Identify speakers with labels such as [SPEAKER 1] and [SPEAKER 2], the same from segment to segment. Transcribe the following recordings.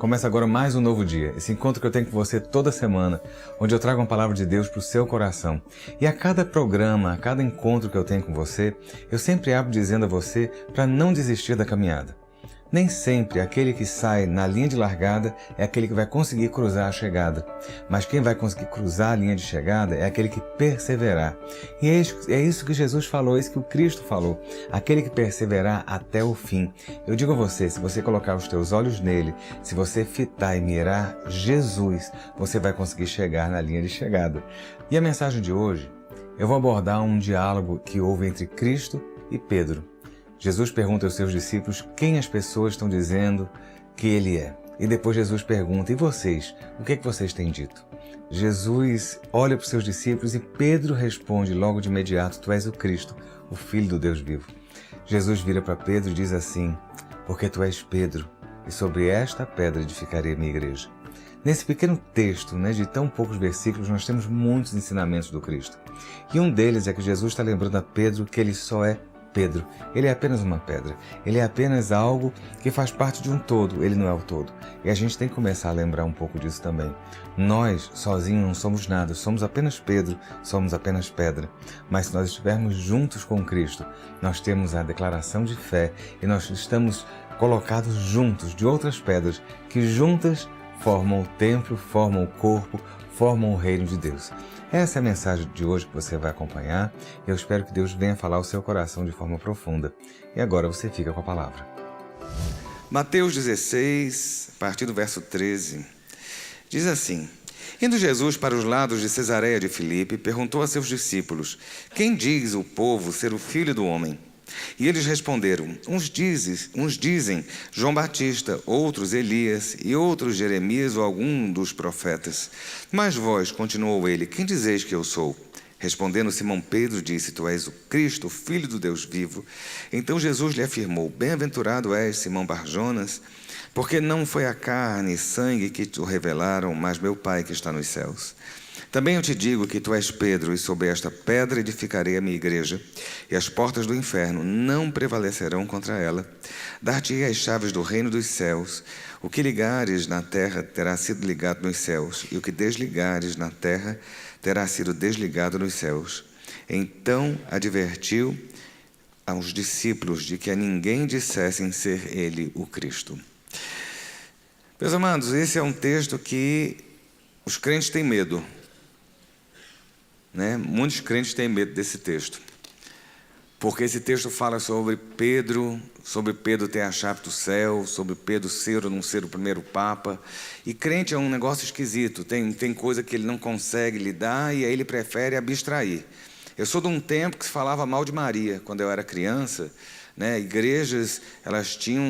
[SPEAKER 1] Começa agora mais um novo dia, esse encontro que eu tenho com você toda semana, onde eu trago uma palavra de Deus para o seu coração. E a cada programa, a cada encontro que eu tenho com você, eu sempre abro dizendo a você para não desistir da caminhada. Nem sempre aquele que sai na linha de largada é aquele que vai conseguir cruzar a chegada. Mas quem vai conseguir cruzar a linha de chegada é aquele que perseverar. E é isso que Jesus falou, é isso que o Cristo falou. Aquele que perseverar até o fim. Eu digo a você, se você colocar os teus olhos nele, se você fitar e mirar Jesus, você vai conseguir chegar na linha de chegada. E a mensagem de hoje, eu vou abordar um diálogo que houve entre Cristo e Pedro. Jesus pergunta aos seus discípulos quem as pessoas estão dizendo que ele é. E depois Jesus pergunta, e vocês? O que é que vocês têm dito? Jesus olha para os seus discípulos e Pedro responde logo de imediato, tu és o Cristo, o Filho do Deus vivo. Jesus vira para Pedro e diz assim, porque tu és Pedro, e sobre esta pedra edificarei a minha igreja. Nesse pequeno texto, de tão poucos versículos, nós temos muitos ensinamentos do Cristo. E um deles é que Jesus está lembrando a Pedro que ele só é Pedro. Ele é apenas uma pedra. Ele é apenas algo que faz parte de um todo. Ele não é o todo. E a gente tem que começar a lembrar um pouco disso também. Nós, sozinhos, não somos nada. Somos apenas Pedro. Somos apenas pedra. Mas se nós estivermos juntos com Cristo, nós temos a declaração de fé e nós estamos colocados juntos de outras pedras que juntas formam o templo, formam o corpo, formam o reino de Deus. Essa é a mensagem de hoje que você vai acompanhar e eu espero que Deus venha falar ao seu coração de forma profunda. E agora você fica com a palavra.
[SPEAKER 2] Mateus 16, a partir do verso 13, diz assim: Indo Jesus para os lados de Cesareia de Filipe, perguntou a seus discípulos, quem diz o povo ser o Filho do Homem? E eles responderam, uns dizem João Batista, outros Elias e outros Jeremias ou algum dos profetas. Mas vós, continuou ele, quem dizeis que eu sou? Respondendo Simão Pedro disse, tu és o Cristo, o Filho do Deus vivo. Então Jesus lhe afirmou, bem-aventurado és, Simão Barjonas, porque não foi a carne e sangue que te o revelaram, mas meu Pai que está nos céus. Também eu te digo que tu és Pedro, e sobre esta pedra edificarei a minha igreja, e as portas do inferno não prevalecerão contra ela. Dar-te-ei as chaves do reino dos céus. O que ligares na terra terá sido ligado nos céus, e o que desligares na terra terá sido desligado nos céus. Então advertiu aos discípulos de que a ninguém dissessem ser ele o Cristo. Meus amados, esse é um texto que os crentes têm medo. Muitos crentes têm medo desse texto, porque esse texto fala sobre Pedro ter a chave do céu, sobre Pedro ser ou não ser o primeiro papa, e crente é um negócio esquisito, tem coisa que ele não consegue lidar e aí ele prefere abstrair. Eu sou de um tempo que se falava mal de Maria, quando eu era criança, igrejas elas tinham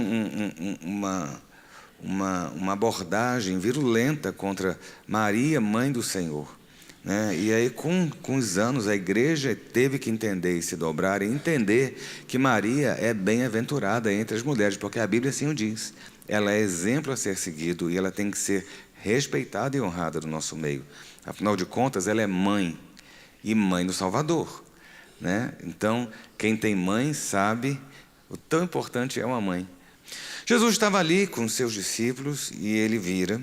[SPEAKER 2] uma abordagem virulenta contra Maria, mãe do Senhor. E aí com os anos a igreja teve que entender e se dobrar e entender que Maria é bem-aventurada entre as mulheres, porque a Bíblia assim o diz. Ela é exemplo a ser seguido e ela tem que ser respeitada e honrada no nosso meio. Afinal de contas, ela é mãe e mãe do Salvador. Então, quem tem mãe sabe o tão importante é uma mãe. Jesus estava ali com os seus discípulos e ele vira.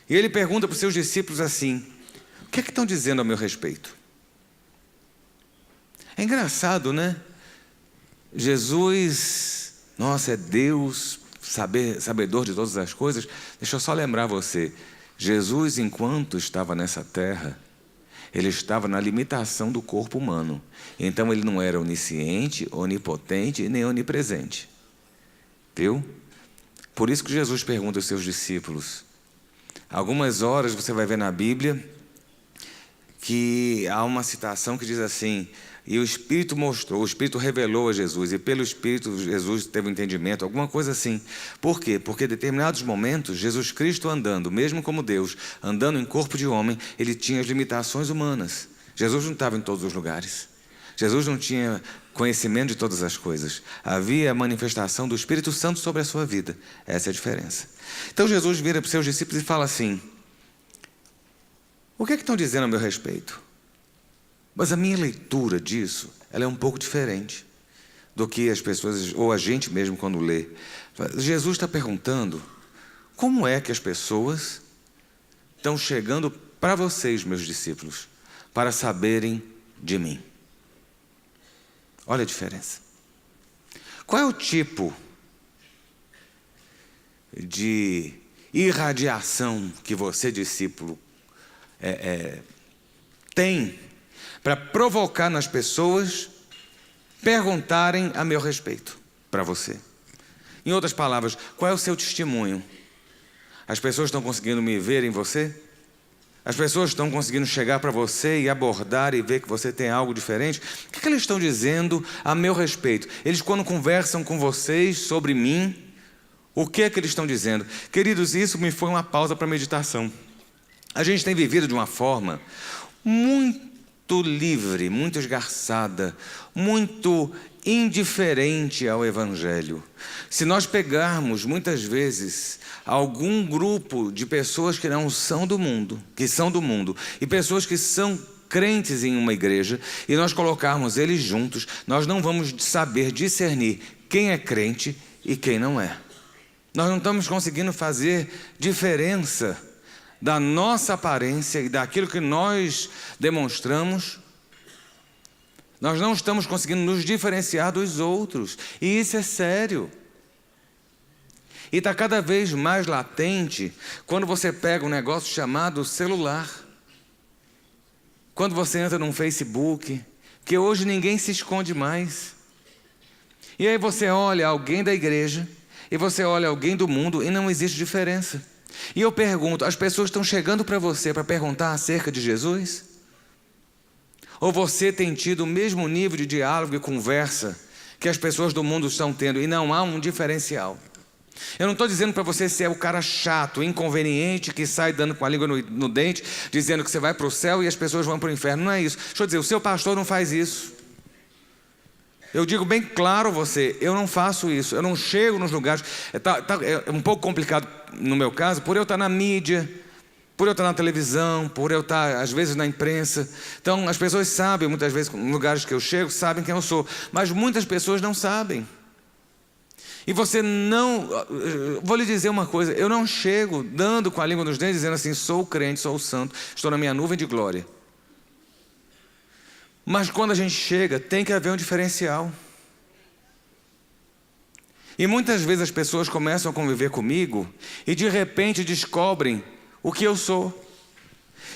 [SPEAKER 2] E ele pergunta para os seus discípulos assim, o que é que estão dizendo a meu respeito? É engraçado, Jesus, nossa, é Deus, sabedor de todas as coisas. Deixa eu só lembrar você, Jesus, enquanto estava nessa terra, ele estava na limitação do corpo humano. Então ele não era onisciente, onipotente e nem onipresente. Viu? Por isso que Jesus pergunta aos seus discípulos. Algumas horas você vai ver na Bíblia que há uma citação que diz assim, e o Espírito mostrou, o Espírito revelou a Jesus, e pelo Espírito Jesus teve um entendimento, alguma coisa assim. Por quê? Porque em determinados momentos, Jesus Cristo andando, mesmo como Deus, andando em corpo de homem, ele tinha as limitações humanas. Jesus não estava em todos os lugares. Jesus não tinha conhecimento de todas as coisas. Havia a manifestação do Espírito Santo sobre a sua vida. Essa é a diferença. Então Jesus vira para os seus discípulos e fala assim, o que é que estão dizendo a meu respeito? Mas a minha leitura disso, ela é um pouco diferente do que as pessoas, ou a gente mesmo quando lê. Jesus está perguntando como é que as pessoas estão chegando para vocês, meus discípulos, para saberem de mim? Olha a diferença. Qual é o tipo de irradiação que você, discípulo, tem para provocar nas pessoas perguntarem a meu respeito para você? Em outras palavras, qual é o seu testemunho? As pessoas estão conseguindo me ver em você? As pessoas estão conseguindo chegar para você e abordar e ver que você tem algo diferente? O que eles estão dizendo a meu respeito? Eles, quando conversam com vocês sobre mim, o que é que eles estão dizendo? Queridos, isso me foi uma pausa para meditação. A gente tem vivido de uma forma muito livre, muito esgarçada, muito indiferente ao Evangelho. Se nós pegarmos, muitas vezes, algum grupo de pessoas que não são do mundo, e pessoas que são crentes em uma igreja, e nós colocarmos eles juntos, nós não vamos saber discernir quem é crente e quem não é. Nós não estamos conseguindo fazer diferença da nossa aparência e daquilo que nós demonstramos. Nós não estamos conseguindo nos diferenciar dos outros. E isso é sério. E está cada vez mais latente quando você pega um negócio chamado celular. Quando você entra num Facebook, que hoje ninguém se esconde mais. E aí você olha alguém da igreja, e você olha alguém do mundo, e não existe diferença. E eu pergunto, as pessoas estão chegando para você para perguntar acerca de Jesus? Ou você tem tido o mesmo nível de diálogo e conversa que as pessoas do mundo estão tendo, e não há um diferencial? Eu não estou dizendo para você ser o cara chato, inconveniente, que sai dando com a língua no dente, dizendo que você vai para o céu e as pessoas vão para o inferno. Não é isso. Deixa eu dizer, o seu pastor não faz isso. Eu digo bem claro a você, eu não faço isso. Eu não chego nos lugares. É um pouco complicado no meu caso, por eu estar na mídia, por eu estar na televisão, por eu estar, às vezes, na imprensa. Então, as pessoas sabem, muitas vezes, nos lugares que eu chego, sabem quem eu sou. Mas muitas pessoas não sabem. E você não... Vou lhe dizer uma coisa, eu não chego dando com a língua nos dentes, dizendo assim, sou crente, sou santo, estou na minha nuvem de glória. Mas quando a gente chega, tem que haver um diferencial. E muitas vezes as pessoas começam a conviver comigo e de repente descobrem o que eu sou.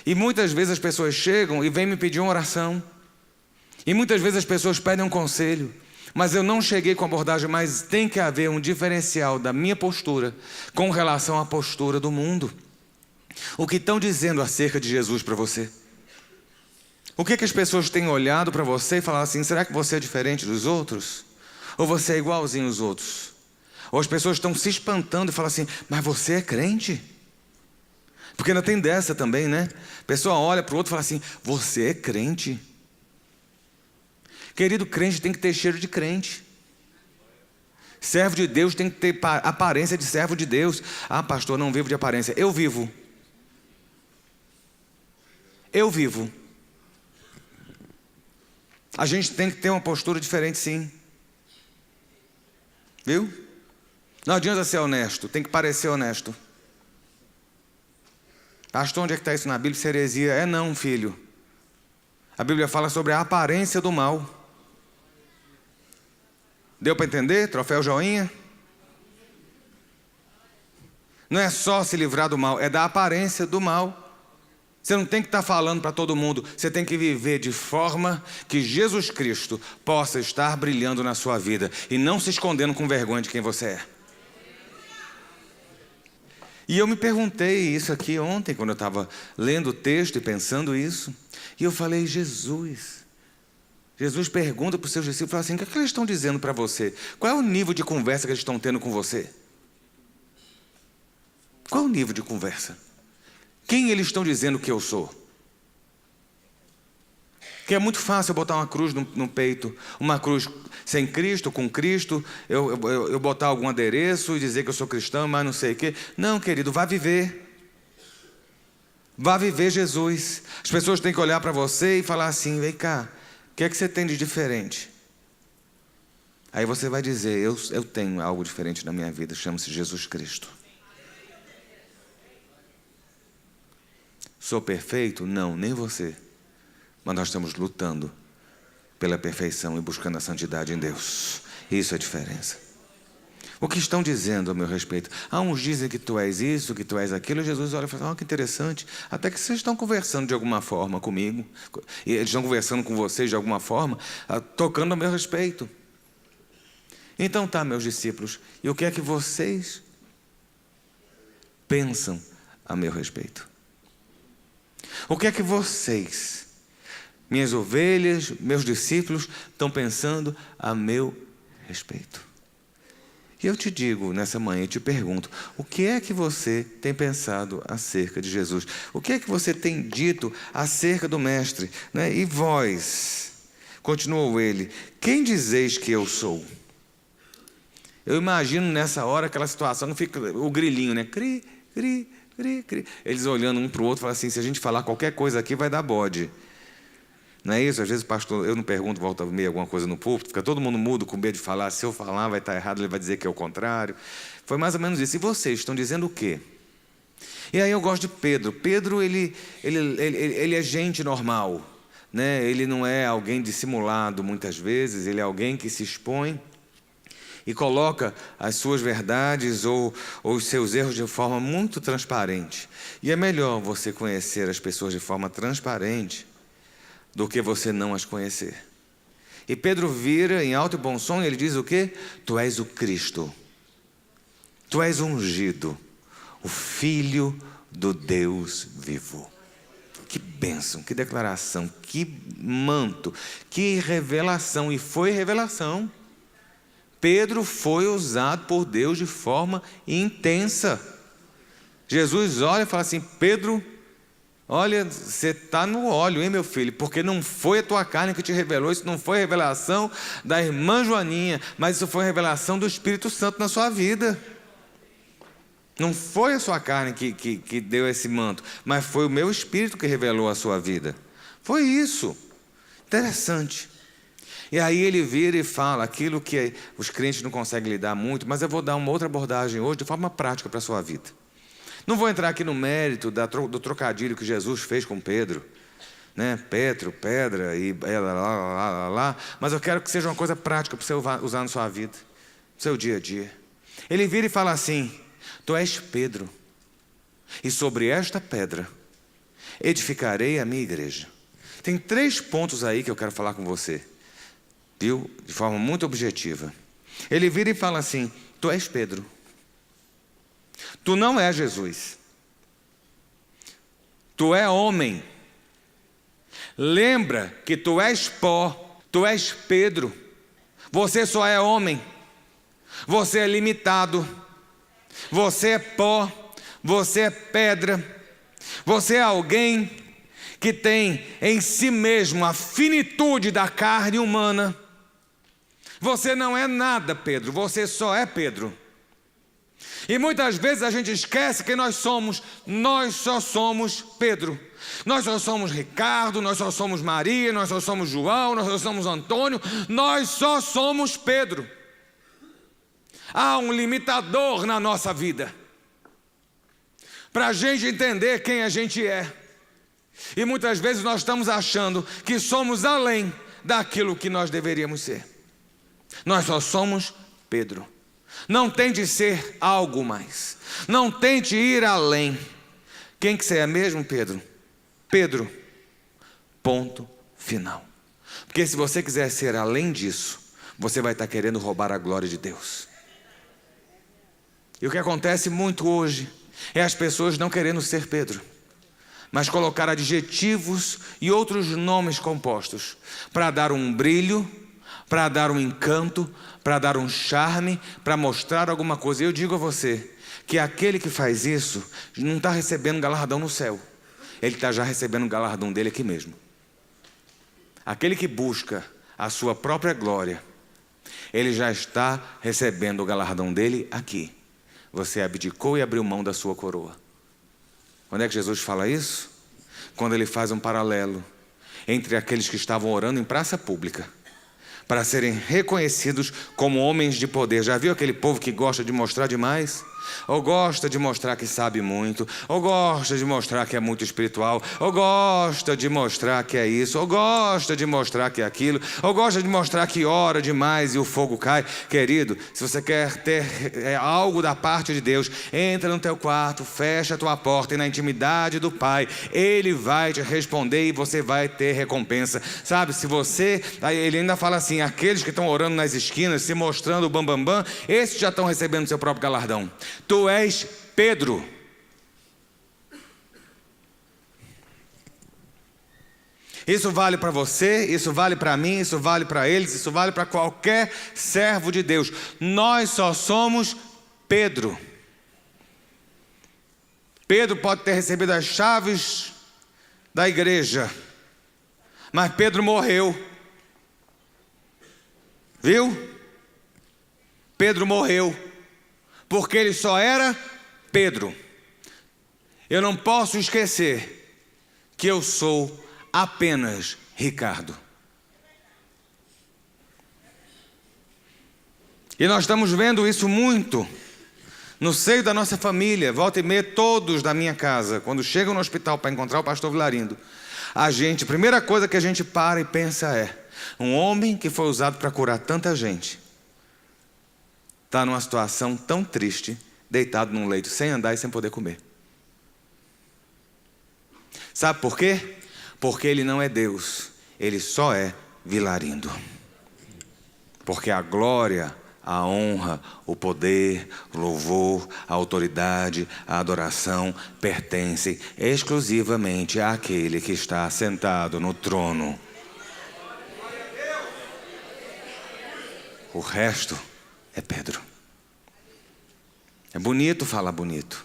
[SPEAKER 2] E muitas vezes as pessoas chegam e vêm me pedir uma oração. E muitas vezes as pessoas pedem um conselho. Mas eu não cheguei com abordagem, mas tem que haver um diferencial da minha postura com relação à postura do mundo. O que estão dizendo acerca de Jesus para você? O que as pessoas têm olhado para você e falado assim, será que você é diferente dos outros? Ou você é igualzinho aos outros? Ou as pessoas estão se espantando e falam assim, mas você é crente? Porque ainda tem dessa também, né? A pessoa olha para o outro e fala assim, você é crente? Querido, crente tem que ter cheiro de crente. Servo de Deus tem que ter aparência de servo de Deus. Ah, pastor, não vivo de aparência. Eu vivo. Eu vivo. A gente tem que ter uma postura diferente, sim. Viu? Não adianta ser honesto, tem que parecer honesto. Pastor, onde é que está isso na Bíblia? Isso é heresia. É não, filho. A Bíblia fala sobre a aparência do mal. Deu para entender? Troféu joinha? Não é só se livrar do mal, é da aparência do mal. Você não tem que estar falando para todo mundo, você tem que viver de forma que Jesus Cristo possa estar brilhando na sua vida e não se escondendo com vergonha de quem você é. E eu me perguntei isso aqui ontem, quando eu estava lendo o texto e pensando isso, e eu falei, Jesus pergunta para os seus discípulos, assim, o que é que eles estão dizendo para você? Qual é o nível de conversa que eles estão tendo com você? Qual é o nível de conversa? Quem eles estão dizendo que eu sou? Que é muito fácil eu botar uma cruz no peito, uma cruz sem Cristo, com Cristo, eu botar algum adereço e dizer que eu sou cristão, mas não sei o quê. Não, querido, vá viver. Vá viver Jesus. As pessoas têm que olhar para você e falar assim, vem cá, o que é que você tem de diferente? Aí você vai dizer, eu tenho algo diferente na minha vida, chama-se Jesus Cristo. Sou perfeito? Não, nem você. Mas nós estamos lutando pela perfeição e buscando a santidade em Deus. Isso é a diferença. O que estão dizendo a meu respeito? Uns dizem que tu és isso, que tu és aquilo. E Jesus olha e fala, que interessante. Até que vocês estão conversando de alguma forma comigo. E eles estão conversando com vocês de alguma forma, tocando a meu respeito. Então tá, meus discípulos. E o que é que vocês pensam a meu respeito? O que é que vocês, minhas ovelhas, meus discípulos, estão pensando a meu respeito? E eu te digo, nessa manhã, eu te pergunto, o que é que você tem pensado acerca de Jesus? O que é que você tem dito acerca do Mestre? Né? E vós, continuou ele, quem dizeis que eu sou? Eu imagino nessa hora aquela situação, não fica o grilinho, né? Cri, cri, cri, cri. Eles olhando um para o outro, falam assim, se a gente falar qualquer coisa aqui, vai dar bode. Não é isso? Às vezes o pastor, eu não pergunto, volta meio alguma coisa no púlpito, fica todo mundo mudo com medo de falar, se eu falar vai estar errado, ele vai dizer que é o contrário. Foi mais ou menos isso. E vocês estão dizendo o quê? E aí eu gosto de Pedro. Pedro, ele é gente normal, né? Ele não é alguém dissimulado muitas vezes, ele é alguém que se expõe e coloca as suas verdades ou os seus erros de forma muito transparente. E é melhor você conhecer as pessoas de forma transparente do que você não as conhecer. E Pedro vira em alto e bom som e ele diz o quê? Tu és o Cristo. Tu és ungido, o Filho do Deus vivo. Que bênção, que declaração, que manto, que revelação. E foi revelação. Pedro foi usado por Deus de forma intensa. Jesus olha e fala assim, Pedro, olha, você está no óleo, hein, meu filho? Porque não foi a tua carne que te revelou, isso não foi revelação da irmã Joaninha, mas isso foi revelação do Espírito Santo na sua vida. Não foi a sua carne que deu esse manto, mas foi o meu Espírito que revelou a sua vida. Foi isso. Interessante. E aí ele vira e fala aquilo que os crentes não conseguem lidar muito, mas eu vou dar uma outra abordagem hoje de forma prática para a sua vida. Não vou entrar aqui no mérito do trocadilho que Jesus fez com Pedro, né? Petro, pedra e lá, mas eu quero que seja uma coisa prática para você usar na sua vida, no seu dia a dia. Ele vira e fala assim, tu és Pedro, e sobre esta pedra edificarei a minha igreja. Tem 3 pontos aí que eu quero falar com você, viu? De forma muito objetiva. Ele vira e fala assim, tu és Pedro. Tu não és Jesus. Tu é homem. Lembra que tu és pó, tu és Pedro. Você só é homem. Você é limitado. Você é pó, você é pedra. Você é alguém que tem em si mesmo a finitude da carne humana. Você não é nada, Pedro, você só é Pedro. E muitas vezes a gente esquece que nós só somos Pedro. Nós só somos Ricardo, nós só somos Maria, nós só somos João, nós só somos Antônio, nós só somos Pedro. Há um limitador na nossa vida, para a gente entender quem a gente é. E muitas vezes nós estamos achando que somos além daquilo que nós deveríamos ser. Nós só somos Pedro. Não tente ser algo mais. Não tente ir além. Quem que você é mesmo, Pedro? Pedro. Ponto final. Porque se você quiser ser além disso, você vai estar querendo roubar a glória de Deus. E o que acontece muito hoje é as pessoas não querendo ser Pedro, mas colocar adjetivos e outros nomes compostos para dar um brilho, para dar um encanto, para dar um charme, para mostrar alguma coisa. Eu digo a você que aquele que faz isso não está recebendo galardão no céu, ele está já recebendo o galardão dele aqui mesmo. Aquele que busca a sua própria glória, ele já está recebendo o galardão dele aqui. Você abdicou e abriu mão da sua coroa. Quando é que Jesus fala isso? Quando ele faz um paralelo entre aqueles que estavam orando em praça pública para serem reconhecidos como homens de poder. Já viu aquele povo que gosta de mostrar demais? ou gosta de mostrar que sabe muito, ou gosta de mostrar que é muito espiritual, ou gosta de mostrar que é isso, ou gosta de mostrar que é aquilo, ou gosta de mostrar que ora demais e o fogo cai. Querido, se você quer ter algo da parte de Deus, entra no teu quarto, fecha a tua porta e na intimidade do Pai, Ele vai te responder e você vai ter recompensa. Sabe, se você, ele ainda fala assim, aqueles que estão orando nas esquinas, se mostrando o bambambam, esses já estão recebendo seu próprio galardão. Tu és Pedro. Isso vale para você, isso vale para mim, isso vale para eles, isso vale para qualquer servo de Deus. Nós só somos Pedro. Pedro pode ter recebido as chaves da igreja, mas Pedro morreu. Viu? Pedro morreu, porque ele só era Pedro. Eu não posso esquecer que eu sou apenas Ricardo. E nós estamos vendo isso muito no seio da nossa família. Volta e meia, todos da minha casa, quando chegam no hospital para encontrar o pastor Vilarindo, a primeira coisa que a gente para e pensa é: um homem que foi usado para curar tanta gente está numa situação tão triste, deitado num leito, sem andar e sem poder comer. Sabe por quê? Porque ele não é Deus, ele só é Vilarindo. Porque a glória, a honra, o poder, o louvor, a autoridade, a adoração pertencem exclusivamente àquele que está sentado no trono. O resto é Pedro. É bonito falar bonito.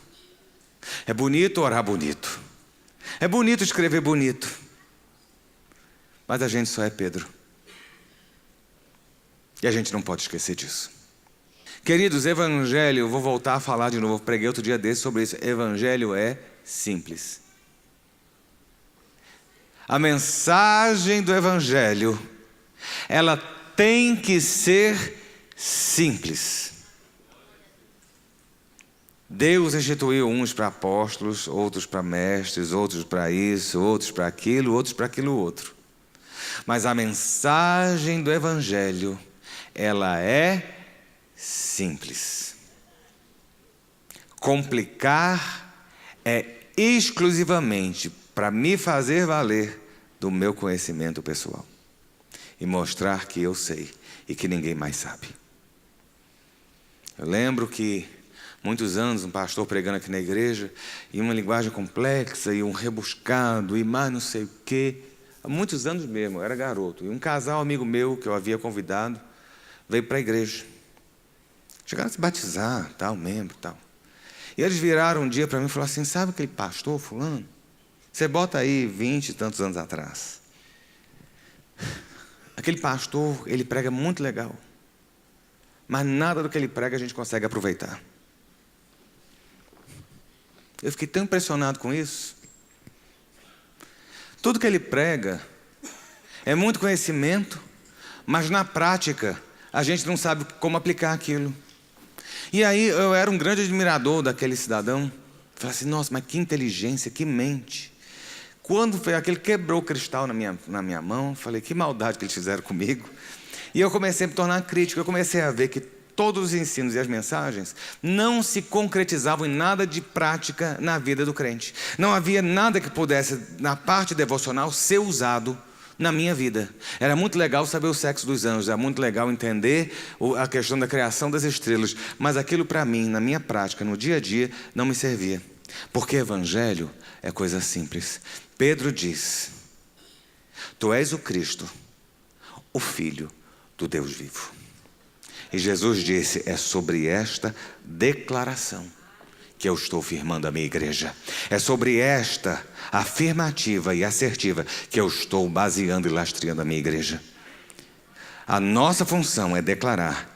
[SPEAKER 2] É bonito orar bonito. É bonito escrever bonito. Mas a gente só é Pedro. E a gente não pode esquecer disso. Queridos, evangelho, eu vou voltar a falar de novo. Eu preguei outro dia desse sobre isso. Evangelho é simples. A mensagem do evangelho, ela tem que ser simples. Deus instituiu uns para apóstolos, outros para mestres, outros para isso, outros para aquilo, outros para aquilo outro. Mas a mensagem do evangelho, ela é simples. Complicar é exclusivamente para me fazer valer do meu conhecimento pessoal e mostrar que eu sei e que ninguém mais sabe. Eu lembro que muitos anos um pastor pregando aqui na igreja, e uma linguagem complexa e um rebuscado e mais não sei o quê. Há muitos anos mesmo, eu era garoto, e um casal amigo meu que eu havia convidado veio para a igreja. Chegaram a se batizar, tal, membro, tal. E eles viraram um dia para mim e falaram assim: sabe aquele pastor fulano? Você bota aí 20 e tantos anos atrás. Aquele pastor, ele prega muito legal, mas nada do que ele prega a gente consegue aproveitar. Eu fiquei tão impressionado com isso. Tudo que ele prega é muito conhecimento, mas na prática a gente não sabe como aplicar aquilo. E aí eu era um grande admirador daquele cidadão. Falei assim: nossa, mas que inteligência, que mente. Quando foi aquele quebrou o cristal na minha mão, falei: que maldade que eles fizeram comigo. E eu comecei a me tornar crítico. Eu comecei a ver que todos os ensinos e as mensagens não se concretizavam em nada de prática na vida do crente. Não havia nada que pudesse, na parte devocional, ser usado na minha vida. Era muito legal saber o sexo dos anjos, era muito legal entender a questão da criação das estrelas, mas aquilo para mim, na minha prática, no dia a dia, não me servia. Porque evangelho é coisa simples. Pedro diz: tu és o Cristo, o Filho do Deus vivo. E Jesus disse: é sobre esta declaração que eu estou firmando a minha igreja. É sobre esta afirmativa e assertiva que eu estou baseando e lastreando a minha igreja. A nossa função é declarar: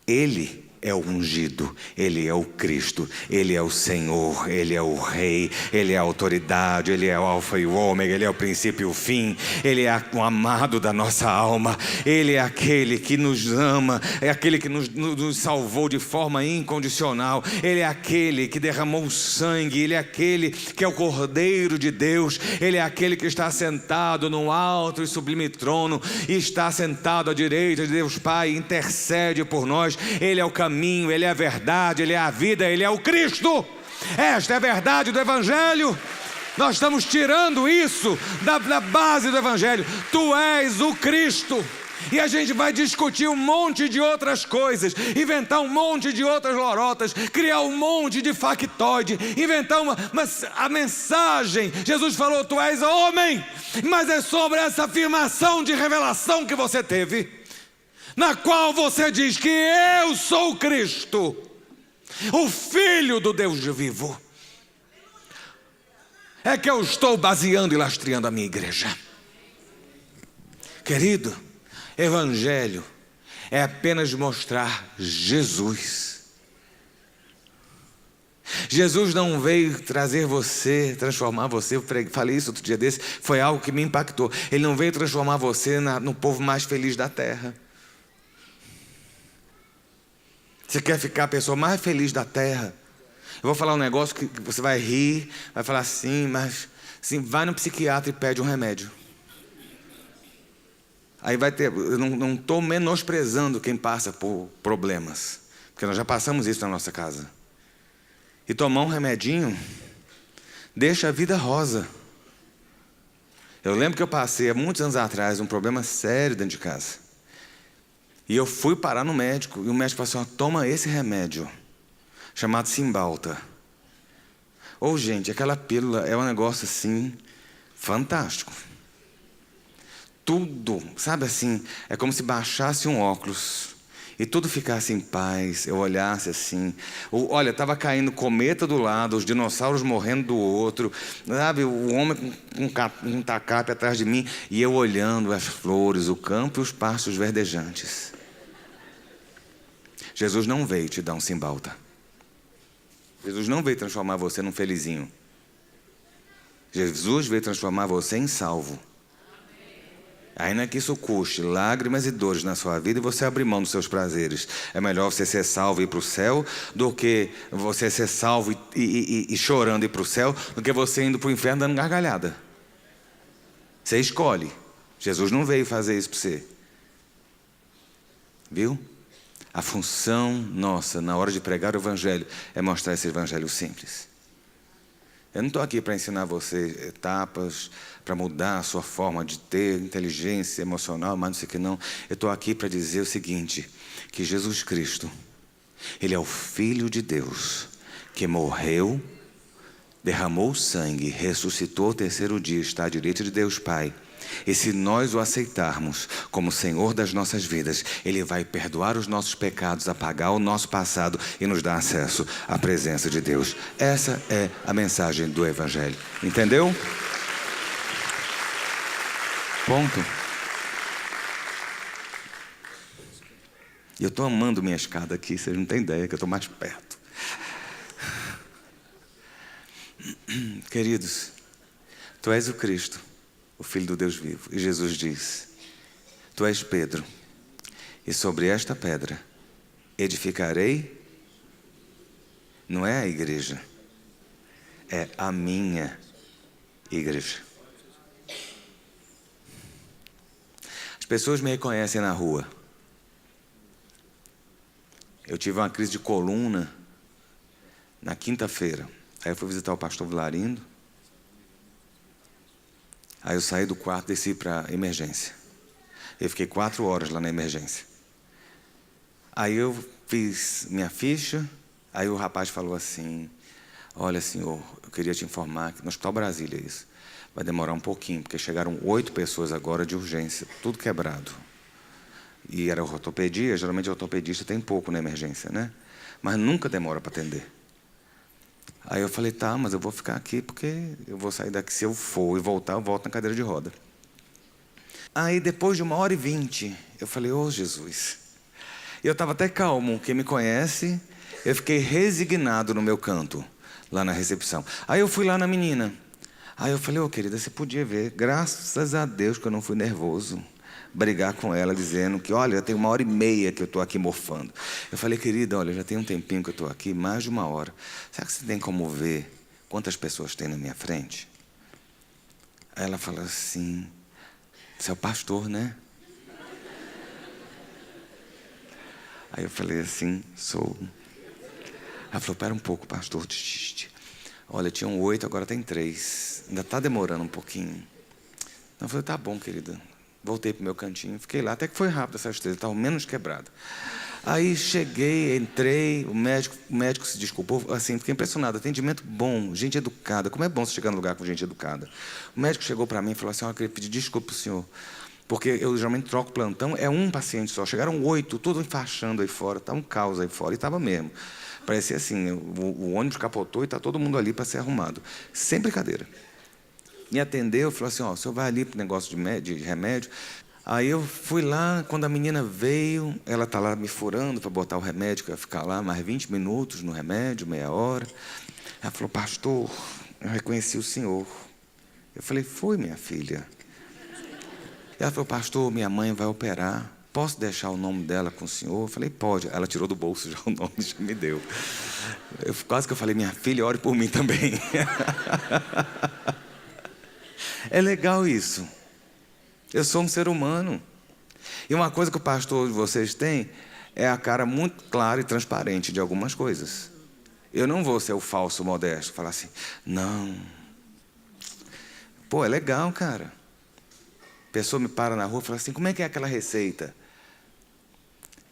[SPEAKER 2] Ele é o ungido, Ele é o Cristo, Ele é o Senhor, Ele é o Rei, Ele é a autoridade, Ele é o Alfa e o Ômega, Ele é o princípio e o fim, Ele é o amado da nossa alma, Ele é aquele que nos ama, é aquele que nos salvou de forma incondicional, Ele é aquele que derramou sangue, Ele é aquele que é o Cordeiro de Deus, Ele é aquele que está sentado no alto e sublime trono, e está sentado à direita de Deus Pai, intercede por nós. Ele é o caminho, Ele é a verdade, Ele é a vida, Ele é o Cristo. Esta é a verdade do Evangelho. Nós estamos tirando isso da base do Evangelho. Tu és o Cristo. E a gente vai discutir um monte de outras coisas, inventar um monte de outras lorotas, criar um monte de factoide, inventar mas a mensagem, Jesus falou, tu és homem, mas é sobre essa afirmação de revelação que você teve, na qual você diz que eu sou Cristo, o Filho do Deus vivo, é que eu estou baseando e lastreando a minha igreja. Querido, Evangelho é apenas mostrar Jesus. Jesus não veio trazer você, transformar você. Eu falei isso outro dia desse, foi algo que me impactou. Ele não veio transformar você no povo mais feliz da terra. Você quer ficar a pessoa mais feliz da terra? Eu vou falar um negócio que você vai rir, vai falar assim, mas assim, vai no psiquiatra e pede um remédio. Aí vai ter, eu não estou menosprezando quem passa por problemas, porque nós já passamos isso na nossa casa. E tomar um remedinho deixa a vida rosa. Eu lembro que eu passei há muitos anos atrás um problema sério dentro de casa. E eu fui parar no médico, e o médico falou assim, toma esse remédio, chamado Cymbalta. Gente, aquela pílula é um negócio assim, fantástico. Tudo, sabe assim, é como se baixasse um óculos e tudo ficasse em paz, eu olhasse assim, olha, estava caindo cometa do lado, os dinossauros morrendo do outro, sabe, o homem com um tacape atrás de mim, e eu olhando as flores, o campo e os pastos verdejantes. Jesus não veio te dar um Cymbalta. Jesus não veio transformar você num felizinho. Jesus veio transformar você em salvo. Ainda que isso custe lágrimas e dores na sua vida e você abrir mão dos seus prazeres. É melhor você ser salvo e ir para o céu do que você ser salvo e chorando e ir para o céu, do que você indo para o inferno dando gargalhada. Você escolhe. Jesus não veio fazer isso para você. Viu? A função nossa na hora de pregar o Evangelho é mostrar esse Evangelho simples. Eu não estou aqui para ensinar você etapas, para mudar a sua forma de ter inteligência emocional, mas não sei o que não. Eu estou aqui para dizer o seguinte, que Jesus Cristo, Ele é o Filho de Deus, que morreu, derramou sangue, ressuscitou ao terceiro dia, está à direita de Deus Pai. E se nós o aceitarmos como Senhor das nossas vidas, Ele vai perdoar os nossos pecados, apagar o nosso passado e nos dar acesso à presença de Deus. Essa é a mensagem do Evangelho. Entendeu? Ponto. E eu estou amando minha escada aqui, vocês não têm ideia que eu estou mais perto. Queridos, tu és o Cristo, o Filho do Deus vivo. E Jesus diz, tu és Pedro, e sobre esta pedra edificarei, não é a igreja, é a minha igreja. As pessoas me reconhecem na rua. Eu tive uma crise de coluna na quinta-feira. Aí eu fui visitar o pastor Vilarindo. Aí eu saí do quarto e desci para a emergência. Eu fiquei 4 horas lá na emergência. Aí eu fiz minha ficha. Aí o rapaz falou assim, olha senhor, eu queria te informar que no Hospital Brasília isso vai demorar um pouquinho, porque chegaram 8 pessoas agora de urgência, tudo quebrado. E era ortopedia, geralmente o ortopedista tem pouco na emergência, né? Mas nunca demora para atender. Aí eu falei, tá, mas eu vou ficar aqui porque eu vou sair daqui, se eu for e voltar, eu volto na cadeira de roda. Aí depois de 1h20, eu falei, ô Jesus, Eu estava até calmo. Quem me conhece, eu fiquei resignado no meu canto, lá na recepção. Aí eu fui lá na menina. Aí eu falei, ô querida, você podia ver, graças a Deus que eu não fui nervoso, brigar com ela, dizendo que, olha, já tem 1h30 que eu estou aqui mofando. Eu falei, querida, olha, já tem um tempinho que eu estou aqui, mais de 1 hora. Será que você tem como ver quantas pessoas tem na minha frente? Aí ela falou assim, você é o pastor, né? Aí eu falei assim, sou. Ela falou, pera um pouco, pastor. Olha, tinham 8, agora tem 3. Ainda está demorando um pouquinho. Então eu falei, tá bom, querida. Voltei para o meu cantinho, fiquei lá. Até que foi rápido essa história, estava menos quebrado. Aí cheguei, entrei, o médico se desculpou. Assim, fiquei impressionado. Atendimento bom, gente educada. Como é bom você chegar no lugar com gente educada. O médico chegou para mim e falou assim, eu queria pedir desculpa para o senhor. Porque eu geralmente troco plantão, é um paciente só. Chegaram 8, tudo enfaixando aí fora. Está um caos aí fora. E estava mesmo. Parecia assim, o ônibus capotou e está todo mundo ali para ser arrumado. Sem brincadeira. Me atendeu, falou assim, ó, o senhor vai ali para o negócio de remédio. Aí eu fui lá, quando a menina veio, ela está lá me furando para botar o remédio, que eu ia ficar lá mais 20 minutos no remédio, meia hora. Ela falou, pastor, eu reconheci o senhor. Eu falei, foi, minha filha. Ela falou, pastor, minha mãe vai operar. Posso deixar o nome dela com o senhor? Eu falei, pode. Ela tirou do bolso já o nome, já me deu. Quase que eu falei, minha filha, ore por mim também. É legal isso. Eu sou um ser humano. E uma coisa que o pastor de vocês tem é a cara muito clara e transparente de algumas coisas. Eu não vou ser o falso modesto, falar assim, não. Pô, é legal, cara. A pessoa me para na rua e fala assim, como é que é aquela receita?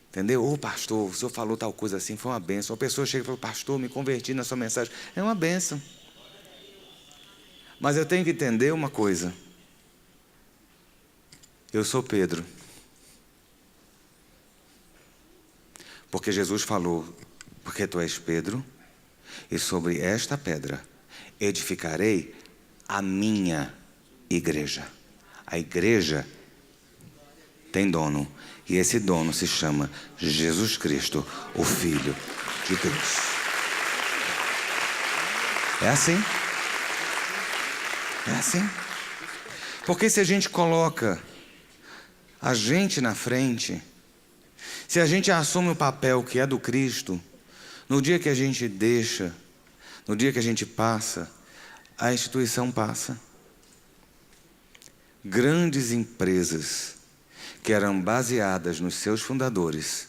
[SPEAKER 2] Entendeu? Ô pastor, o senhor falou tal coisa assim, foi uma bênção. A pessoa chega e fala, pastor, me converti na sua mensagem. É uma bênção. Mas eu tenho que entender uma coisa. Eu sou Pedro. Porque Jesus falou, porque tu és Pedro, e sobre esta pedra edificarei a minha igreja. A igreja tem dono, e esse dono se chama Jesus Cristo, o Filho de Deus. É assim. É assim. Porque se a gente coloca a gente na frente, se a gente assume o papel que é do Cristo, no dia que a gente deixa, no dia que a gente passa, a instituição passa. Grandes empresas que eram baseadas nos seus fundadores,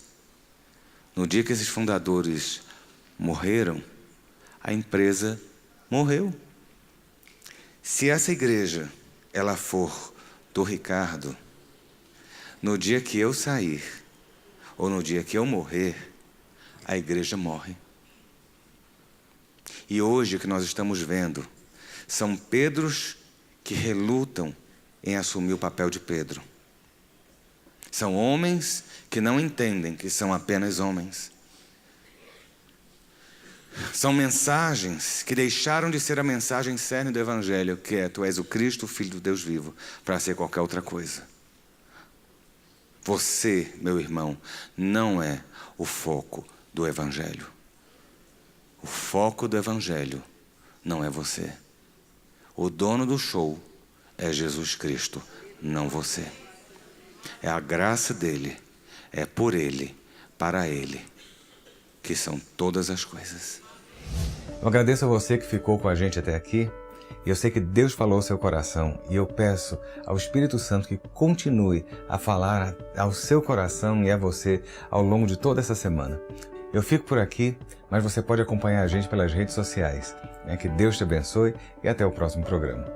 [SPEAKER 2] no dia que esses fundadores morreram, a empresa morreu. Se essa igreja, ela for do Ricardo, no dia que eu sair, ou no dia que eu morrer, a igreja morre. E hoje o que nós estamos vendo são Pedros que relutam em assumir o papel de Pedro. São homens que não entendem que são apenas homens. São mensagens que deixaram de ser a mensagem cerne do Evangelho, que é, tu és o Cristo, o Filho do Deus vivo, para ser qualquer outra coisa. Você, meu irmão, não é o foco do Evangelho. O foco do Evangelho não é você. O dono do show é Jesus Cristo, não você. É a graça dele, é por ele, para ele, que são todas as coisas.
[SPEAKER 1] Eu agradeço a você que ficou com a gente até aqui. Eu sei que Deus falou ao seu coração e eu peço ao Espírito Santo que continue a falar ao seu coração e a você ao longo de toda essa semana. Eu fico por aqui, mas você pode acompanhar a gente pelas redes sociais. Que Deus te abençoe e até o próximo programa.